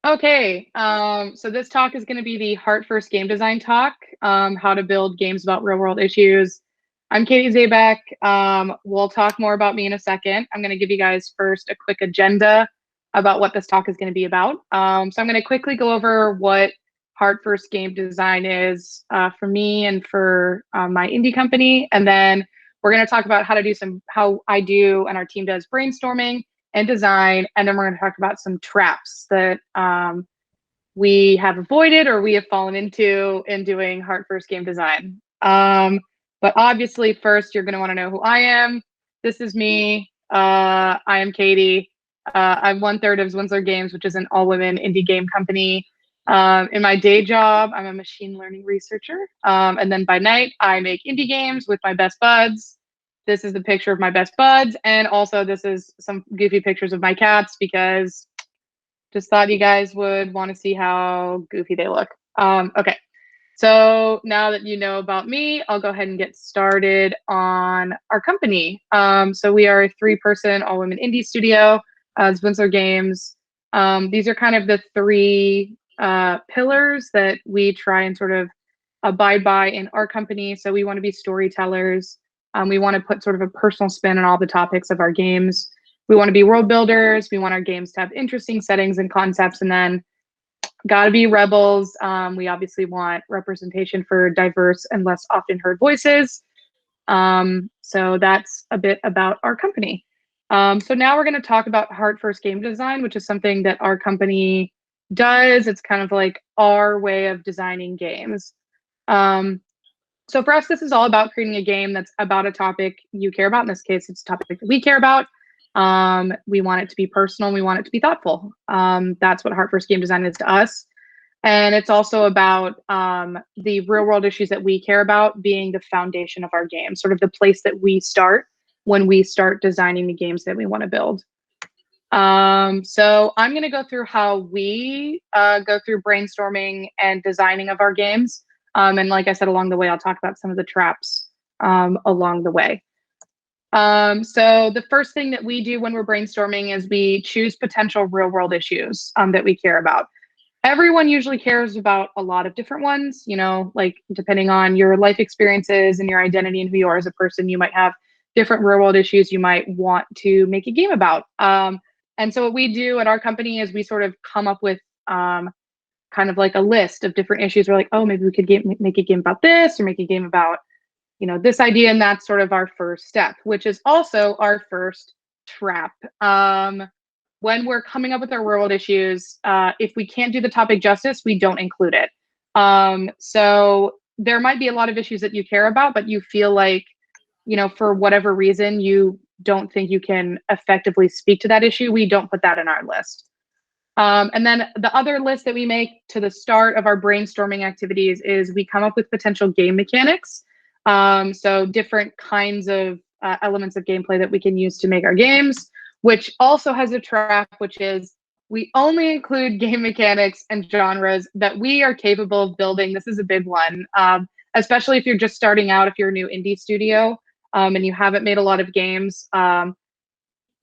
Okay, so this talk is going to be the Heart First Game Design talk, how to build games about real world issues. I'm Katie Zaback. We'll talk more about me in a second. I'm going to give you guys first a quick agenda about what this talk is going to be about. So I'm going to quickly go over what Heart First Game Design is for me and for my indie company. And then we're going to talk about how I do and our team does brainstorming and design. And then we're going to talk about some traps that we have avoided or we have fallen into in doing Heart First Game Design. But obviously, first, you're going to want to know who I am. This is me. I am Katie. I'm 1/3 of Zwinzler Games, which is an all-women indie game company. In my day job, I'm a machine learning researcher. And then by night, I make indie games with my best buds. This is the picture of my best buds. And also this is some goofy pictures of my cats because just thought you guys would want to see how goofy they look. Okay, so now that you know about me, I'll go ahead and get started on our company. So we are a 3-person all-women indie studio, Zwinzler Games. These are kind of the 3 pillars that we try and sort of abide by in our company. So we want to be storytellers. We want to put sort of a personal spin on all the topics of our games. We want to be world builders. We want our games to have interesting settings and concepts, and then gotta be rebels. We obviously want representation for diverse and less often heard voices. So that's a bit about our company. So now we're going to talk about Heart First Game Design, which is something that our company does. It's kind of like our way of designing games. So for us, this is all about creating a game that's about a topic you care about. In this case, it's a topic that we care about. We want it to be personal. We want it to be thoughtful. That's what Heart First Game Design is to us. And it's also about the real world issues that we care about being the foundation of our game, sort of the place that we start when we start designing the games that we want to build. So I'm going to go through how we go through brainstorming and designing of our games. And like I said, along the way, I'll talk about some of the traps along the way. So the first thing that we do when we're brainstorming is we choose potential real world issues that we care about. Everyone usually cares about a lot of different ones, you know, like depending on your life experiences and your identity and who you are as a person, you might have different real world issues you might want to make a game about. And so what we do at our company is we sort of come up with kind of like a list of different issues. We're like, oh, maybe we could make a game about this or make a game about, you know, this idea. And that's sort of our first step, which is also our first trap. When we're coming up with our real world issues, if we can't do the topic justice, we don't include it. So there might be a lot of issues that you care about, but you feel like, you know, for whatever reason, you don't think you can effectively speak to that issue. We don't put that in our list. And then the other list that we make to the start of our brainstorming activities is we come up with potential game mechanics. So different kinds of elements of gameplay that we can use to make our games, which also has a trap, which is we only include game mechanics and genres that we are capable of building. This is a big one, especially if you're just starting out, if you're a new indie studio and you haven't made a lot of games.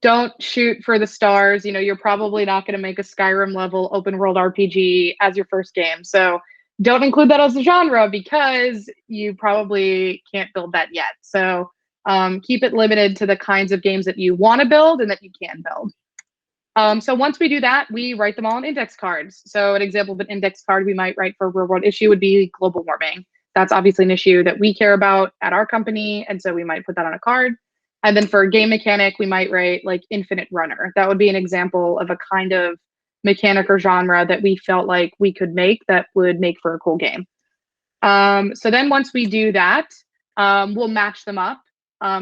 Don't shoot for the stars. You know, you're probably not going to make a Skyrim level open world RPG as your first game. So don't include that as a genre because you probably can't build that yet. So keep it limited to the kinds of games that you want to build and that you can build. So once we do that, we write them all on index cards. So an example of an index card we might write for a real world issue would be global warming. That's obviously an issue that we care about at our company. And so we might put that on a card. And then for a game mechanic, we might write like infinite runner. That would be an example of a kind of mechanic or genre that we felt like we could make that would make for a cool game. So then once we do that, we'll match them up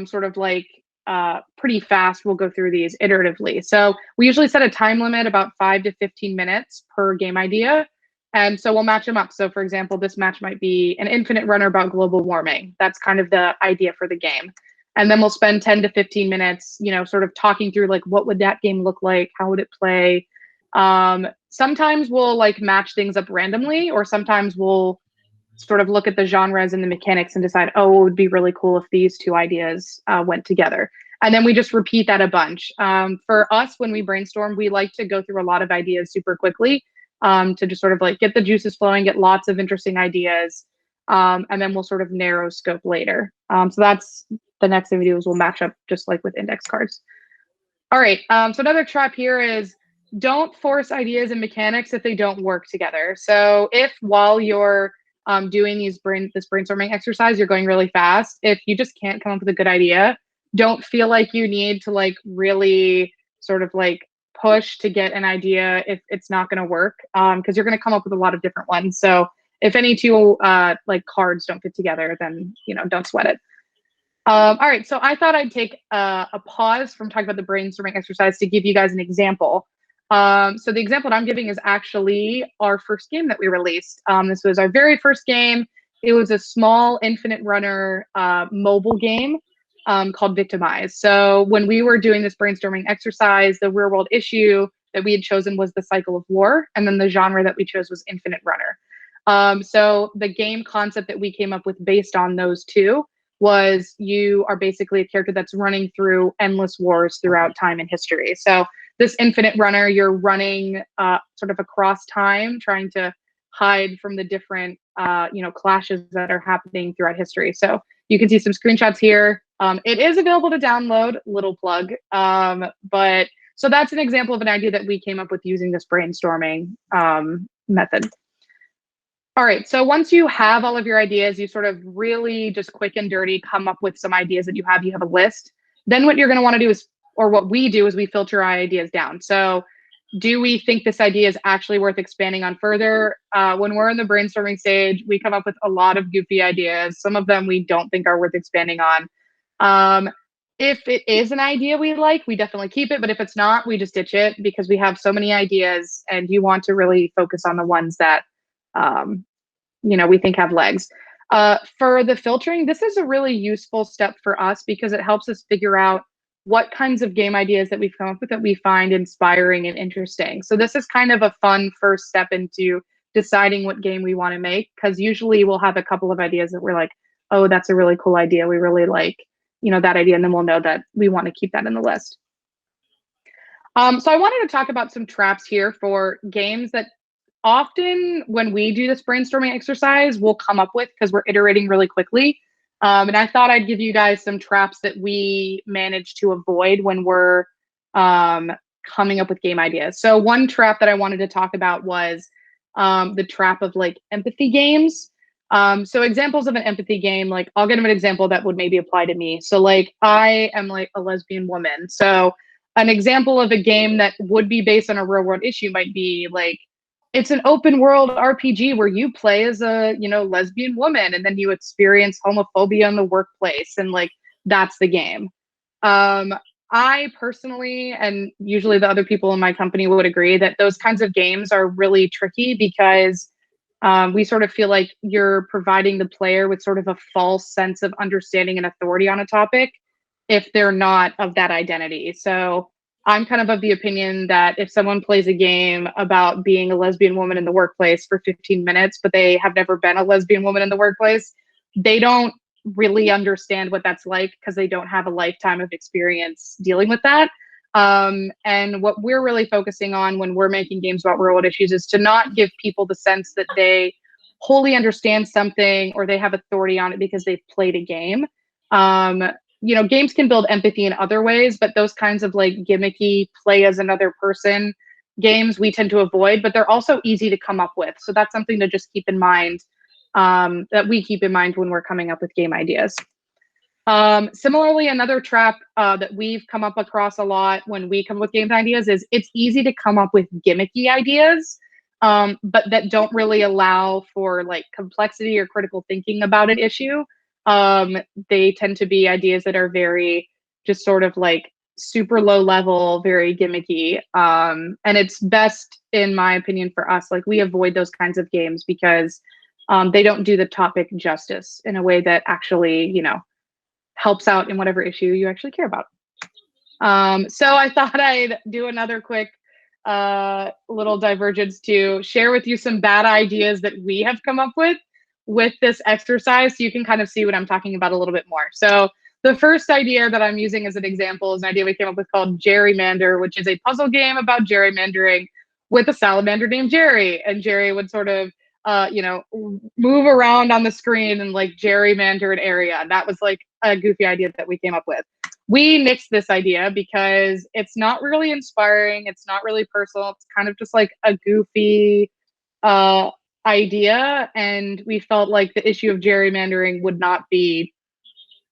sort of like pretty fast. We'll go through these iteratively. So we usually set a time limit about 5 to 15 minutes per game idea. And so we'll match them up. So for example, this match might be an infinite runner about global warming. That's kind of the idea for the game. And then we'll spend 10 to 15 minutes, you know, sort of talking through like, what would that game look like? How would it play? Sometimes we'll like match things up randomly, or sometimes we'll sort of look at the genres and the mechanics and decide, oh, it would be really cool if these 2 ideas went together. And then we just repeat that a bunch. For us, when we brainstorm, we like to go through a lot of ideas super quickly. to just sort of like get the juices flowing, get lots of interesting ideas. And then we'll sort of narrow scope later. So that's the next thing we do is we'll match up just like with index cards. All right. So another trap here is don't force ideas and mechanics if they don't work together. So if while you're doing this brainstorming exercise, you're going really fast, if you just can't come up with a good idea, don't feel like you need to like really sort of like push to get an idea if it's not going to work, because you're going to come up with a lot of different ones. So if any two like cards don't fit together, then don't sweat it. All right, so I thought I'd take a pause from talking about the brainstorming exercise to give you guys an example. So the example that I'm giving is actually our first game that we released. This was our very first game. It was a small infinite runner mobile game called Victimize. So when we were doing this brainstorming exercise, the real world issue that we had chosen was the cycle of war, and then the genre that we chose was infinite runner. So the game concept that we came up with based on those two was you are basically a character that's running through endless wars throughout time and history. So this infinite runner, you're running sort of across time, trying to hide from the different clashes that are happening throughout history. So you can see some screenshots here. It is available to download, little plug. But so that's an example of an idea that we came up with using this brainstorming method. All right, so once you have all of your ideas, you sort of really just quick and dirty come up with some ideas that you have a list. Then what you're going to want to do is, or what we do is we filter our ideas down. So do we think this idea is actually worth expanding on further? When we're in the brainstorming stage, we come up with a lot of goofy ideas. Some of them we don't think are worth expanding on. If it is an idea we like, we definitely keep it. But if it's not, we just ditch it because we have so many ideas and you want to really focus on the ones that we think have legs. For the filtering, this is a really useful step for us because it helps us figure out what kinds of game ideas that we've come up with that we find inspiring and interesting. So this is kind of a fun first step into deciding what game we want to make, because usually we'll have a couple of ideas that we're like, oh, that's a really cool idea. We really like, that idea. And then we'll know that we want to keep that in the list. So I wanted to talk about some traps here for games that often when we do this brainstorming exercise, we'll come up with because we're iterating really quickly. And I thought I'd give you guys some traps that we manage to avoid when we're coming up with game ideas. So one trap that I wanted to talk about was the trap of like empathy games. So examples of an empathy game, like I'll give an example that would maybe apply to me. So like I am like a lesbian woman. So an example of a game that would be based on a real world issue might be like, it's an open world RPG where you play as a, lesbian woman and then you experience homophobia in the workplace. And like, that's the game. I personally, and usually the other people in my company would agree that those kinds of games are really tricky because we sort of feel like you're providing the player with sort of a false sense of understanding and authority on a topic if they're not of that identity. So I'm kind of the opinion that if someone plays a game about being a lesbian woman in the workplace for 15 minutes, but they have never been a lesbian woman in the workplace, they don't really understand what that's like because they don't have a lifetime of experience dealing with that. And what we're really focusing on when we're making games about real world issues is to not give people the sense that they wholly understand something or they have authority on it because they've played a game. Games can build empathy in other ways, but those kinds of like gimmicky play as another person games we tend to avoid, but they're also easy to come up with. So that's something to just keep in mind, that we keep in mind when we're coming up with game ideas. Similarly, another trap that we've come up across a lot when we come up with game ideas is it's easy to come up with gimmicky ideas, but that don't really allow for like complexity or critical thinking about an issue. They tend to be ideas that are very just sort of like super low level, very gimmicky. And it's best, in my opinion, for us, like we avoid those kinds of games because they don't do the topic justice in a way that actually, helps out in whatever issue you actually care about. So I thought I'd do another quick little divergence to share with you some bad ideas that we have come up with this exercise so you can kind of see what I'm talking about a little bit more. So the first idea that I'm using as an example is an idea we came up with called Gerrymander, which is a puzzle game about gerrymandering with a salamander named Jerry, and Jerry would sort of move around on the screen and like gerrymander an area. And that was like a goofy idea that we came up with. We nixed this idea because it's not really inspiring. It's not really personal. It's kind of just like a goofy idea. And we felt like the issue of gerrymandering would not be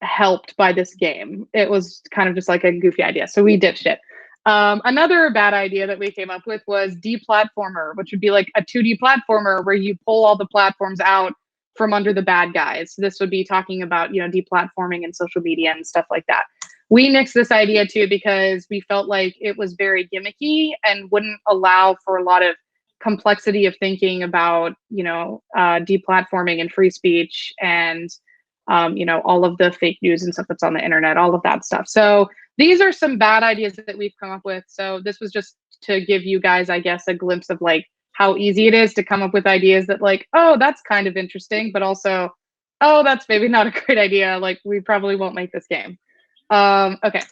helped by this game. It was kind of just like a goofy idea. So we ditched it. Another bad idea that we came up with was deplatformer, which would be like a 2D platformer where you pull all the platforms out from under the bad guys. So this would be talking about, deplatforming and social media and stuff like that. We nixed this idea too because we felt like it was very gimmicky and wouldn't allow for a lot of complexity of thinking about, deplatforming and free speech and, all of the fake news and stuff that's on the internet, all of that stuff. So these are some bad ideas that we've come up with. So this was just to give you guys, I guess, a glimpse of like how easy it is to come up with ideas that like, oh, that's kind of interesting, but also, oh, that's maybe not a great idea. Like we probably won't make this game. Okay.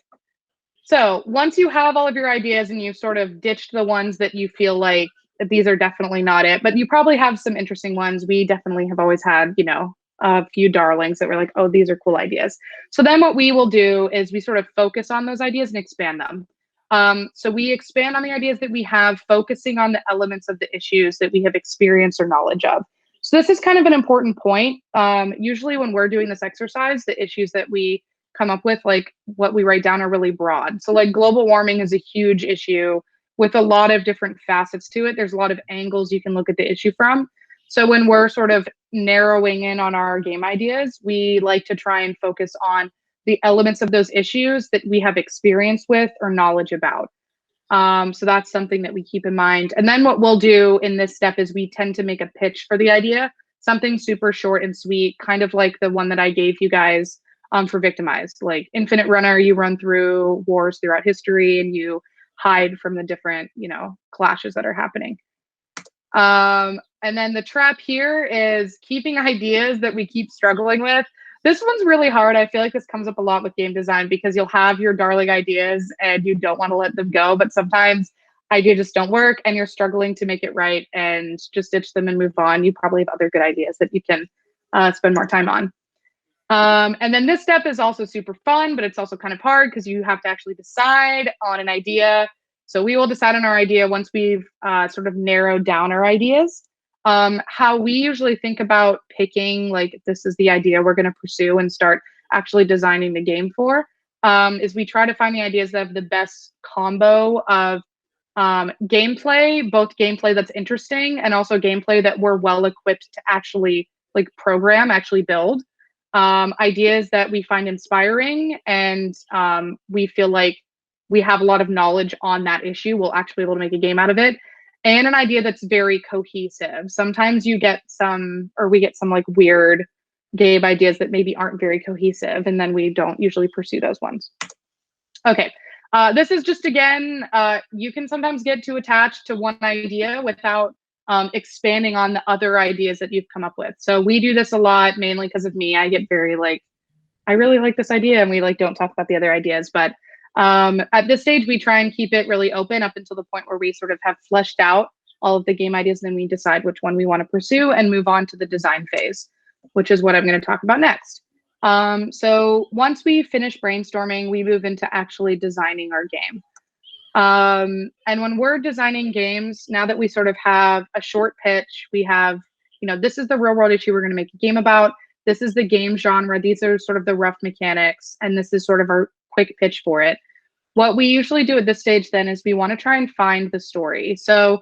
So once you have all of your ideas and you've sort of ditched the ones that you feel like these are definitely not it, but you probably have some interesting ones. We definitely have always had, a few darlings that were like, oh, these are cool ideas. So then what we will do is we sort of focus on those ideas and expand them. So we expand on the ideas that we have, focusing on the elements of the issues that we have experience or knowledge of. So this is kind of an important point. Usually when we're doing this exercise, the issues that we come up with, like what we write down, are really broad. So like global warming is a huge issue with a lot of different facets to it. There's a lot of angles you can look at the issue from. So when we're sort of narrowing in on our game ideas, we like to try and focus on the elements of those issues that we have experience with or knowledge about. So that's something that we keep in mind. And then what we'll do in this step is we tend to make a pitch for the idea, something super short and sweet, kind of like the one that I gave you guys for Victimized. Like Infinite Runner, you run through wars throughout history and you hide from the different, clashes that are happening. And then the trap here is keeping ideas that we keep struggling with. This one's really hard. I feel like this comes up a lot with game design because you'll have your darling ideas and you don't want to let them go, but sometimes ideas just don't work and you're struggling to make it right and just ditch them and move on. You probably have other good ideas that you can spend more time on. And then this step is also super fun, but it's also kind of hard because you have to actually decide on an idea. So we will decide on our idea once we've sort of narrowed down our ideas. How we usually think about picking, like, this is the idea we're going to pursue and start actually designing the game for, is we try to find the ideas that have the best combo of gameplay, both gameplay that's interesting and also gameplay that we're well equipped to actually like program, actually build. Ideas that we find inspiring and we feel like we have a lot of knowledge on that issue, we'll actually be able to make a game out of it. And an idea that's very cohesive. Sometimes you get some, or we get some like weird game ideas that maybe aren't very cohesive, and then we don't usually pursue those ones. Okay, this is just, again, you can sometimes get too attached to one idea without expanding on the other ideas that you've come up with. So we do this a lot, mainly because of me. I get very like, I really like this idea, and we like don't talk about the other ideas. But at this stage, we try and keep it really open up until the point where we sort of have fleshed out all of the game ideas, and then we decide which one we want to pursue and move on to the design phase, which is what I'm going to talk about next. So once we finish brainstorming, we move into actually designing our game. And when we're designing games, now that we sort of have a short pitch, we have, this is the real world issue we're going to make a game about. This is the game genre. These are sort of the rough mechanics, and this is sort of our quick pitch for it. What we usually do at this stage then is we want to try and find the story. So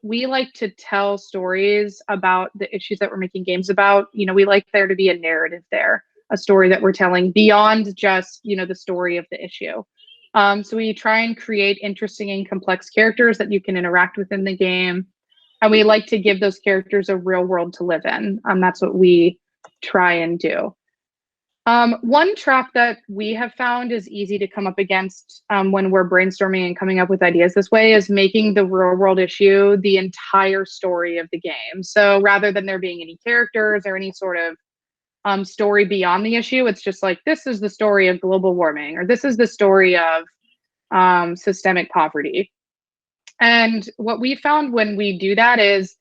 we like to tell stories about the issues that we're making games about. We like there to be a narrative there, a story that we're telling beyond just, the story of the issue. So we try and create interesting and complex characters that you can interact with in the game. And we like to give those characters a real world to live in. That's what we try and do. One trap that we have found is easy to come up against when we're brainstorming and coming up with ideas this way is making the real world issue the entire story of the game. So rather than there being any characters or any sort of story beyond the issue, it's just like, this is the story of global warming, or this is the story of systemic poverty. And what we found when we do that is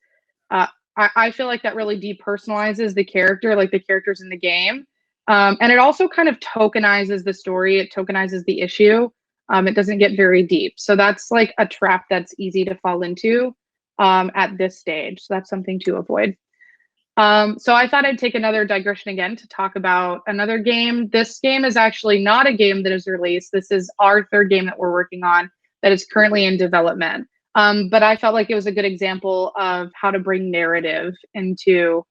I feel like that really depersonalizes the character, like the characters in the game. And it also kind of tokenizes the story, it tokenizes the issue. It doesn't get very deep. So that's like a trap that's easy to fall into at this stage. So that's something to avoid. So I thought I'd take another digression again to talk about another game. This game is actually not a game that is released. This is our third game that we're working on that is currently in development. But I felt like it was a good example of how to bring narrative into,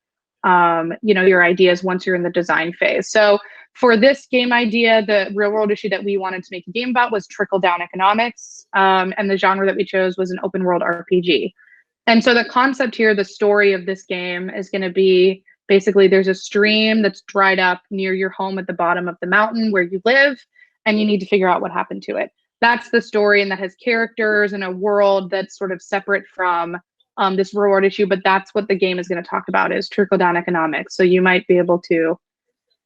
your ideas once you're in the design phase. So for this game idea, the real world issue that we wanted to make a game about was trickle down economics. And the genre that we chose was an open world RPG. And so the concept here, the story of this game is going to be basically there's a stream that's dried up near your home at the bottom of the mountain where you live, and you need to figure out what happened to it. That's the story, and that has characters and a world that's sort of separate from this reward issue. But that's what the game is going to talk about, is trickle down economics. So you might be able to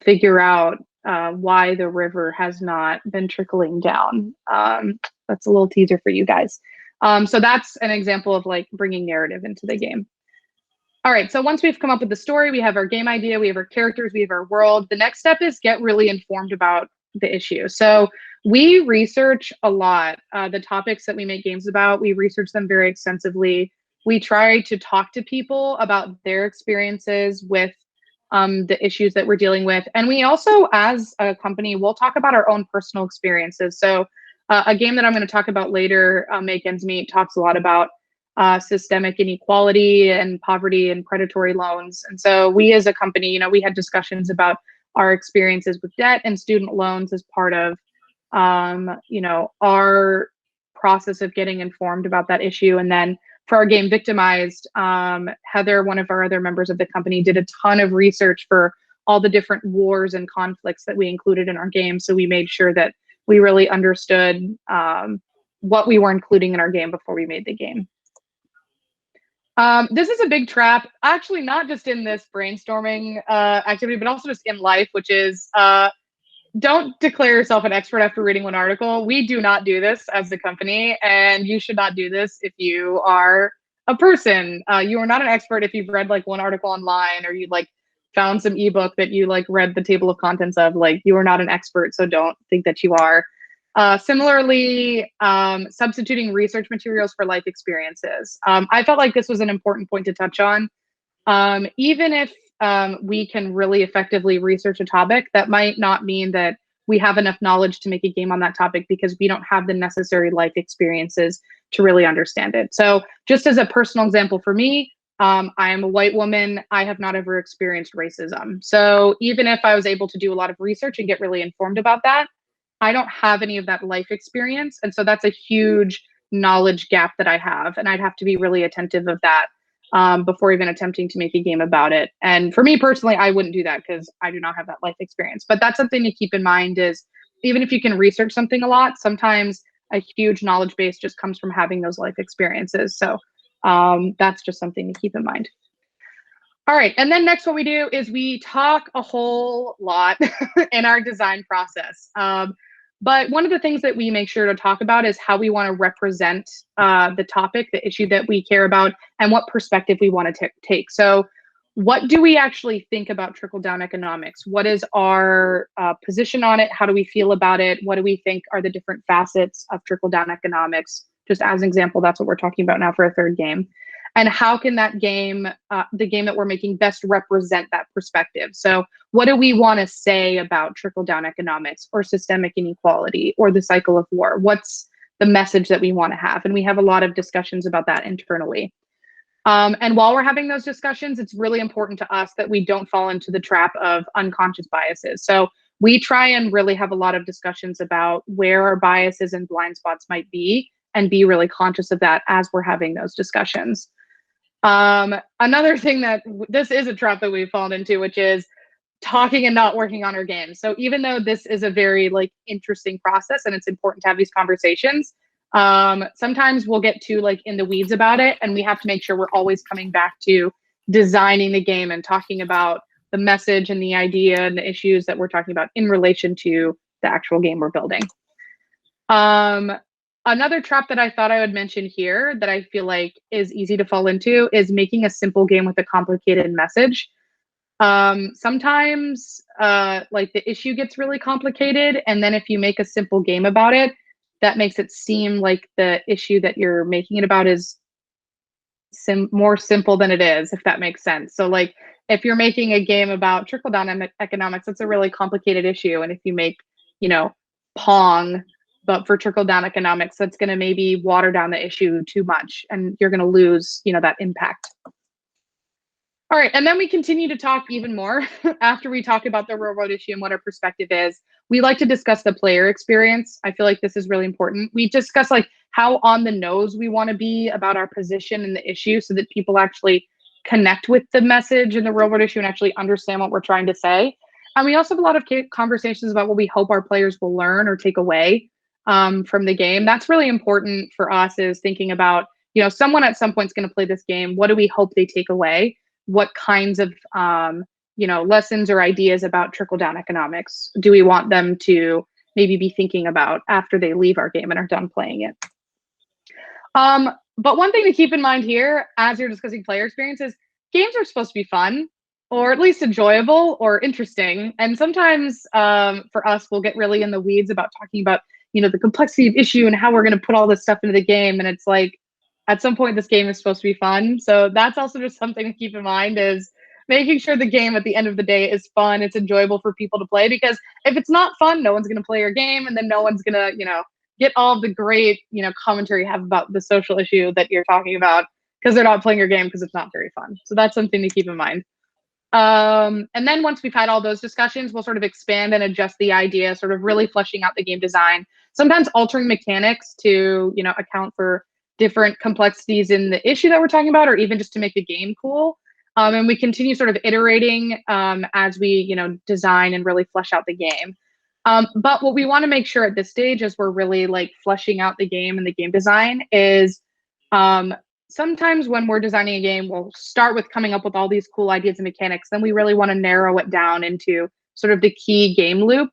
figure out why the river has not been trickling down. That's a little teaser for you guys. So that's an example of like bringing narrative into the game. All right, so once we've come up with the story, we have our game idea, we have our characters, we have our world. The next step is get really informed about the issue. So we research a lot. The topics that we make games about, we research them very extensively. We try to talk to people about their experiences with the issues that we're dealing with. And we also, as a company, we'll talk about our own personal experiences. So a game that I'm going to talk about later, Make Ends Meet, talks a lot about systemic inequality and poverty and predatory loans. And so we as a company, we had discussions about our experiences with debt and student loans as part of, our process of getting informed about that issue. And then for our game Victimized, Heather, one of our other members of the company, did a ton of research for all the different wars and conflicts that we included in our game. So we made sure that we really understood what we were including in our game before we made the game. This is a big trap, actually, not just in this brainstorming activity, but also just in life, which is don't declare yourself an expert after reading one article. We do not do this as a company, and you should not do this if you are a person. You are not an expert if you've read like one article online, or you like found some ebook that you like read the table of contents of. Like, you are not an expert, so don't think that you are. Similarly, substituting research materials for life experiences. I felt like this was an important point to touch on. Even if we can really effectively research a topic, that might not mean that we have enough knowledge to make a game on that topic, because we don't have the necessary life experiences to really understand it. So just as a personal example for me, I am a white woman. I have not ever experienced racism. So even if I was able to do a lot of research and get really informed about that, I don't have any of that life experience. And so that's a huge knowledge gap that I have. And I'd have to be really attentive of that before even attempting to make a game about it. And for me personally, I wouldn't do that because I do not have that life experience. But that's something to keep in mind, is even if you can research something a lot, sometimes a huge knowledge base just comes from having those life experiences. So that's just something to keep in mind. All right, and then next what we do is we talk a whole lot in our design process. But one of the things that we make sure to talk about is how we want to represent the topic, the issue that we care about, and what perspective we want to take. So what do we actually think about trickle-down economics? What is our position on it? How do we feel about it? What do we think are the different facets of trickle-down economics? Just as an example, that's what we're talking about now for a third game. And how can that game, the game that we're making, best represent that perspective? So what do we want to say about trickle-down economics or systemic inequality or the cycle of war? What's the message that we want to have? And we have a lot of discussions about that internally. And while we're having those discussions, it's really important to us that we don't fall into the trap of unconscious biases. So we try and really have a lot of discussions about where our biases and blind spots might be, and be really conscious of that as we're having those discussions. Another thing that this is a trap that we've fallen into, which is talking and not working on our games. So even though this is a very like interesting process and it's important to have these conversations, sometimes we'll get too like in the weeds about it, and we have to make sure we're always coming back to designing the game and talking about the message and the idea and the issues that we're talking about in relation to the actual game we're building. Another trap that I thought I would mention here that I feel like is easy to fall into is making a simple game with a complicated message. Sometimes like the issue gets really complicated, and then if you make a simple game about it, that makes it seem like the issue that you're making it about is more simple than it is, if that makes sense. So like if you're making a game about trickle down economics, it's a really complicated issue. And if you make, you know, Pong, but for trickle down economics, that's going to maybe water down the issue too much, and you're going to lose, you know, that impact. All right, and then we continue to talk even more after we talk about the real world issue and what our perspective is. We like to discuss the player experience. I feel like this is really important. We discuss like how on the nose we want to be about our position in the issue so that people actually connect with the message in the real world issue and actually understand what we're trying to say. And we also have a lot of conversations about what we hope our players will learn or take away from the game. That's really important for us, is thinking about, you know, someone at some point is going to play this game. What do we hope they take away? What kinds of you know, lessons or ideas about trickle down economics do we want them to maybe be thinking about after they leave our game and are done playing it? But one thing to keep in mind here as you're discussing player experiences, games are supposed to be fun, or at least enjoyable or interesting. And sometimes for us, we'll get really in the weeds about talking about, you know, the complexity of issue and how we're going to put all this stuff into the game. And it's like, at some point, this game is supposed to be fun. So that's also just something to keep in mind, is making sure the game at the end of the day is fun. It's enjoyable for people to play, because if it's not fun, no one's going to play your game, and then no one's going to, you know, get all the great, you know, commentary you have about the social issue that you're talking about, because they're not playing your game because it's not very fun. So that's something to keep in mind. And then once we've had all those discussions, we'll sort of expand and adjust the idea, sort of really fleshing out the game design, sometimes altering mechanics to, you know, account for different complexities in the issue that we're talking about, or even just to make the game cool. And we continue sort of iterating as we, you know, design and really flesh out the game. But what we want to make sure at this stage, as we're really like fleshing out the game and the game design, is sometimes when we're designing a game, we'll start with coming up with all these cool ideas and mechanics. Then we really want to narrow it down into sort of the key game loop.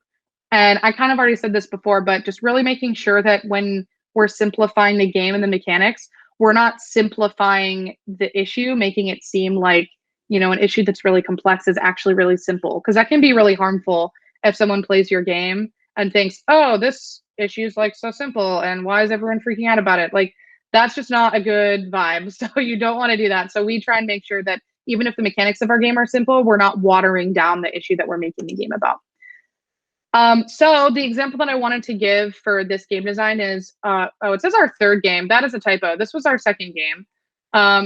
And I kind of already said this before, but just really making sure that when we're simplifying the game and the mechanics, we're not simplifying the issue, making it seem like, you know, an issue that's really complex is actually really simple, because that can be really harmful if someone plays your game and thinks, oh, this issue is like so simple, and why is everyone freaking out about it? Like, that's just not a good vibe. So you don't want to do that. So we try and make sure that even if the mechanics of our game are simple, we're not watering down the issue that we're making the game about. So the example that I wanted to give for this game design is, oh, it says our third game. That is a typo. This was our second game.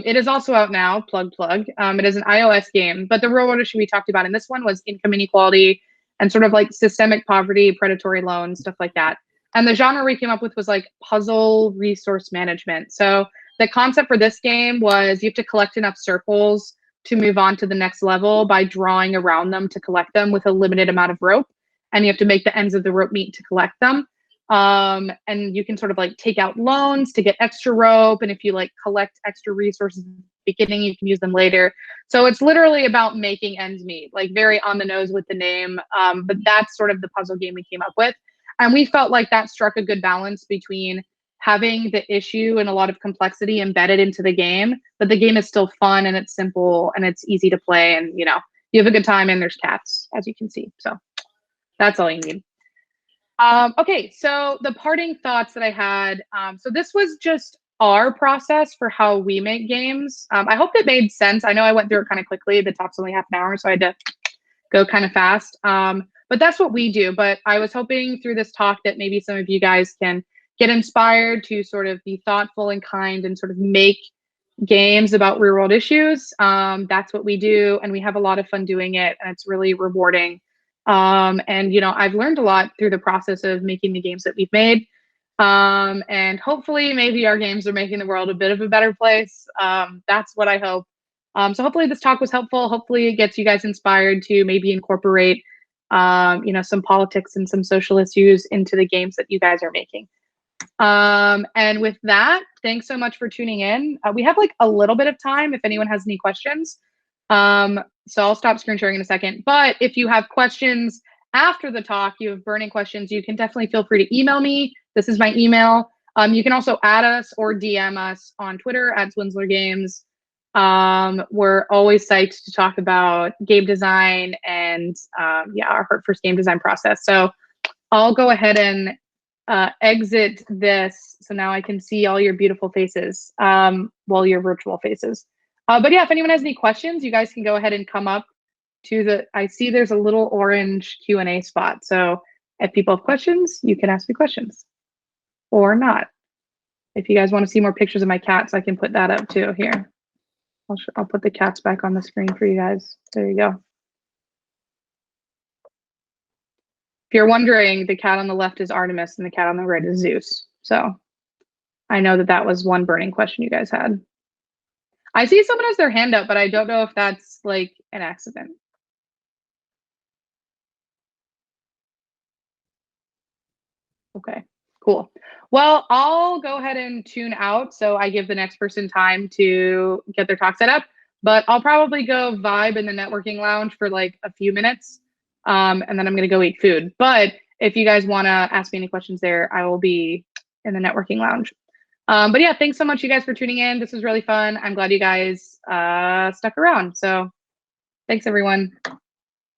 It is also out now, plug. It is an iOS game, but the real world issue we talked about in this one was income inequality and sort of like systemic poverty, predatory loans, stuff like that. And the genre we came up with was like puzzle resource management. So the concept for this game was you have to collect enough circles to move on to the next level by drawing around them to collect them with a limited amount of rope. And you have to make the ends of the rope meet to collect them. And you can sort of like take out loans to get extra rope. And if you like collect extra resources at the beginning, you can use them later. So it's literally about making ends meet, like very on the nose with the name. But that's sort of the puzzle game we came up with. And we felt like that struck a good balance between having the issue and a lot of complexity embedded into the game, but the game is still fun and it's simple and it's easy to play. And, you know, you have a good time, and there's cats, as you can see. So that's all you need. Okay, so the parting thoughts that I had. So this was just our process for how we make games. I hope it made sense. I know I went through it kind of quickly. The talk's only half an hour, so I had to go kind of fast. But that's what we do. But I was hoping through this talk that maybe some of you guys can get inspired to sort of be thoughtful and kind and sort of make games about real world issues. That's what we do, and we have a lot of fun doing it, and it's really rewarding. And, you know, I've learned a lot through the process of making the games that we've made. And hopefully maybe our games are making the world a bit of a better place. That's what I hope. So hopefully this talk was helpful. Hopefully it gets you guys inspired to maybe incorporate, you know, some politics and some social issues into the games that you guys are making. And with that, thanks so much for tuning in. We have like a little bit of time if anyone has any questions. So I'll stop screen sharing in a second. But if you have questions after the talk, you have burning questions, you can definitely feel free to email me. This is my email. You can also add us or DM us on Twitter at Zwinzler Games. We're always psyched to talk about game design and our first game design process. So I'll go ahead and exit this. So now I can see all your beautiful faces, your virtual faces. But yeah, if anyone has any questions, you guys can go ahead and come up to I see there's a little orange Q&A spot. So if people have questions, you can ask me questions or not. If you guys want to see more pictures of my cats, I can put that up too here. I'll put the cats back on the screen for you guys. There you go. If you're wondering, the cat on the left is Artemis and the cat on the right is Zeus. So I know that was one burning question you guys had. I see someone has their hand up, but I don't know if that's like an accident. Okay, cool. Well, I'll go ahead and tune out. So I give the next person time to get their talk set up, but I'll probably go vibe in the networking lounge for like a few minutes. And then I'm going to go eat food. But if you guys want to ask me any questions there, I will be in the networking lounge. But yeah, thanks so much, you guys, for tuning in. This was really fun. I'm glad you guys stuck around. So thanks, everyone.